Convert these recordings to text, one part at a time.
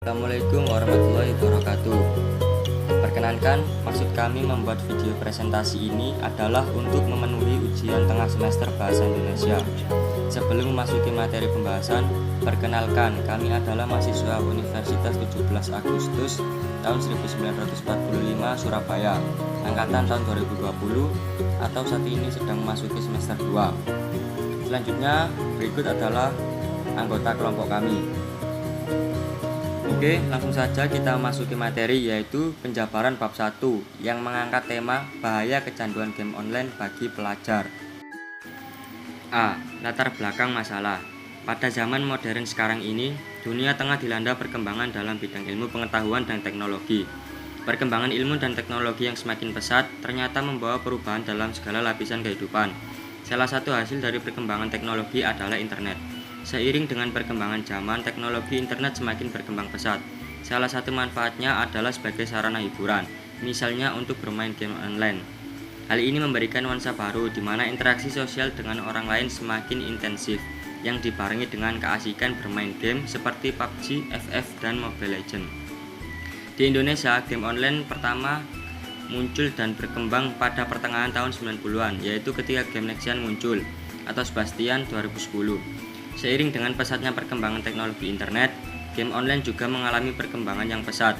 Assalamualaikum warahmatullahi wabarakatuh. Perkenankan, maksud kami membuat video presentasi ini adalah untuk memenuhi ujian tengah semester Bahasa Indonesia. Sebelum memasuki materi pembahasan, perkenalkan kami adalah mahasiswa Universitas 17 Agustus tahun 1945 Surabaya, angkatan tahun 2020 atau saat ini sedang memasuki semester 2. Selanjutnya, berikut adalah anggota kelompok kami. Oke, langsung saja kita masuki materi, yaitu penjabaran bab 1 yang mengangkat tema bahaya kecanduan game online bagi pelajar. A. Latar belakang masalah. Pada zaman modern sekarang ini, dunia tengah dilanda perkembangan dalam bidang ilmu pengetahuan dan teknologi. Perkembangan ilmu dan teknologi yang semakin pesat ternyata membawa perubahan dalam segala lapisan kehidupan. Salah satu hasil dari perkembangan teknologi adalah internet. Seiring dengan perkembangan zaman, teknologi internet semakin berkembang pesat. Salah satu manfaatnya adalah sebagai sarana hiburan, misalnya untuk bermain game online. Hal ini memberikan nuansa baru di mana interaksi sosial dengan orang lain semakin intensif, yang dibarengi dengan keasikan bermain game seperti PUBG, FF, dan Mobile Legends. Di Indonesia, game online pertama muncul dan berkembang pada pertengahan tahun 90-an, yaitu ketika game Nexian muncul, atau Sebastian 2010. Seiring dengan pesatnya perkembangan teknologi internet, game online juga mengalami perkembangan yang pesat.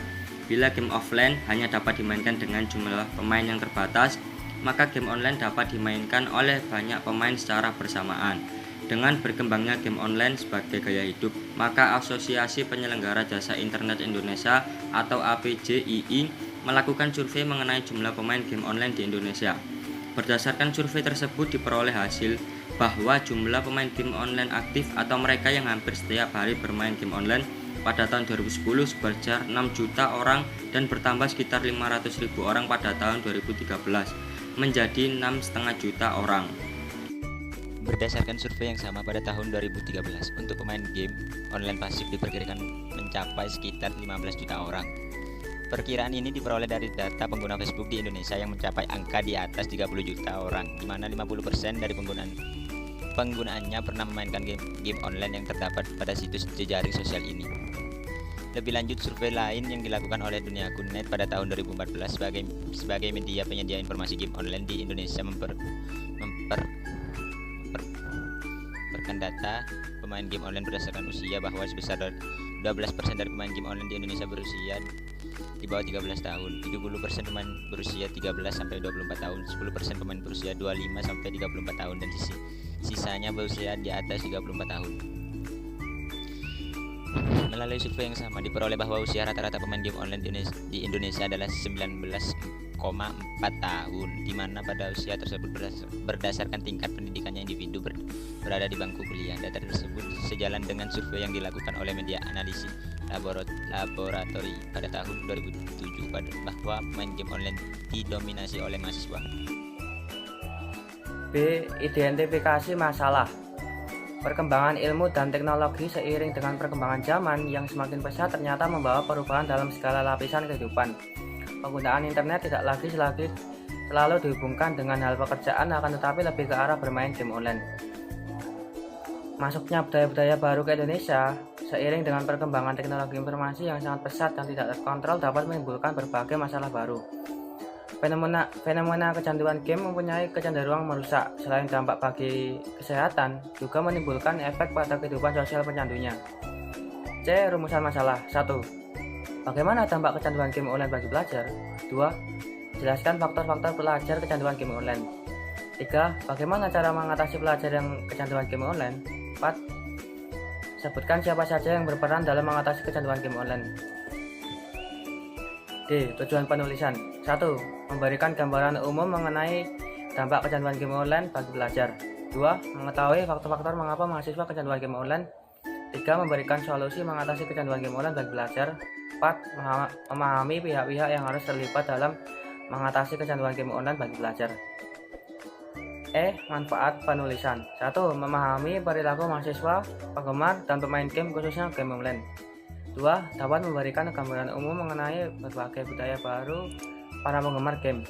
Bila game offline hanya dapat dimainkan dengan jumlah pemain yang terbatas, maka game online dapat dimainkan oleh banyak pemain secara bersamaan. Dengan berkembangnya game online sebagai gaya hidup, maka Asosiasi Penyelenggara Jasa Internet Indonesia atau APJII melakukan survei mengenai jumlah pemain game online di Indonesia. Berdasarkan survei tersebut diperoleh hasil bahwa jumlah pemain game online aktif atau mereka yang hampir setiap hari bermain game online pada tahun 2010 sebesar 6 juta orang dan bertambah sekitar 500.000 orang pada tahun 2013 menjadi 6,5 juta orang. Berdasarkan survei yang sama pada tahun 2013, untuk pemain game online pasif diperkirakan mencapai sekitar 15 juta orang. Perkiraan ini diperoleh dari data pengguna Facebook di Indonesia yang mencapai angka di atas 30 juta orang, di mana 50% dari penggunaannya pernah memainkan game online yang terdapat pada situs jejaring sosial ini. Lebih lanjut, survei lain yang dilakukan oleh Duniaku.net pada tahun 2014 sebagai media penyedia informasi game online di Indonesia memperkenalkan data pemain game online berdasarkan usia bahwa sebesar 12% dari pemain game online di Indonesia berusia di bawah 13 tahun, 70% pemain berusia 13 sampai 24 tahun, 10% pemain berusia 25 sampai 34 tahun dan sisanya berusia di atas 34 tahun. Melalui survei yang sama diperoleh bahwa usia rata-rata pemain game online di Indonesia adalah 19,4 tahun, di mana pada usia tersebut berdasarkan tingkat pendidikannya individu berada di bangku kuliah. Data tersebut sejalan dengan survei yang dilakukan oleh media analisis laboratori pada tahun 2007 bahwa pemain game online didominasi oleh mahasiswa. B. Identifikasi masalah. Perkembangan ilmu dan teknologi seiring dengan perkembangan zaman yang semakin pesat ternyata membawa perubahan dalam segala lapisan kehidupan. Penggunaan internet tidak lagi selalu dihubungkan dengan hal pekerjaan, akan tetapi lebih ke arah bermain game online. Masuknya budaya-budaya baru ke Indonesia seiring dengan perkembangan teknologi informasi yang sangat pesat dan tidak terkontrol dapat menimbulkan berbagai masalah baru. Fenomena kecanduan game mempunyai kecenderungan merusak. Selain dampak bagi kesehatan, juga menimbulkan efek pada kehidupan sosial pencandunya. C. Rumusan masalah. 1. Bagaimana dampak kecanduan game online bagi pelajar? 2. Jelaskan faktor-faktor pelajar kecanduan game online. 3. Bagaimana cara mengatasi pelajar yang kecanduan game online? 4. Sebutkan siapa saja yang berperan dalam mengatasi kecanduan game online. D. Tujuan penulisan. 1. Memberikan gambaran umum mengenai dampak kecanduan game online bagi pelajar. 2. Mengetahui faktor-faktor mengapa mahasiswa kecanduan game online. 3. Memberikan solusi mengatasi kecanduan game online bagi pelajar. 4. Memahami pihak-pihak yang harus terlibat dalam mengatasi kecanduan game online bagi pelajar. E. Manfaat penulisan. 1. Memahami perilaku mahasiswa, penggemar, dan pemain game khususnya game online. 2. Dapat memberikan gambaran umum mengenai berbagai budaya baru para penggemar game.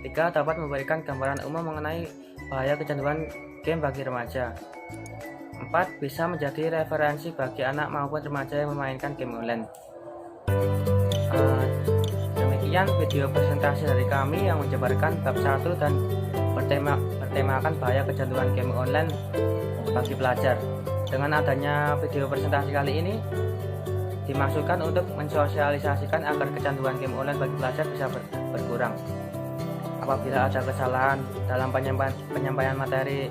3. Dapat memberikan gambaran umum mengenai bahaya kecanduan game bagi remaja. 4. Bisa menjadi referensi bagi anak maupun remaja yang memainkan game online. Sekian video presentasi dari kami yang menjabarkan bab 1 dan bertemakan bahaya kecanduan game online bagi pelajar. Dengan adanya video presentasi kali ini dimaksudkan untuk mensosialisasikan agar kecanduan game online bagi pelajar bisa berkurang. Apabila ada kesalahan dalam penyampaian materi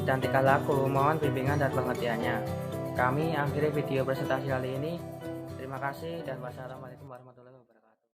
dan tingkah laku, mohon bimbingan dan pengertiannya. Kami akhiri video presentasi kali ini. Terima kasih dan wassalamualaikum warahmatullahi wabarakatuh.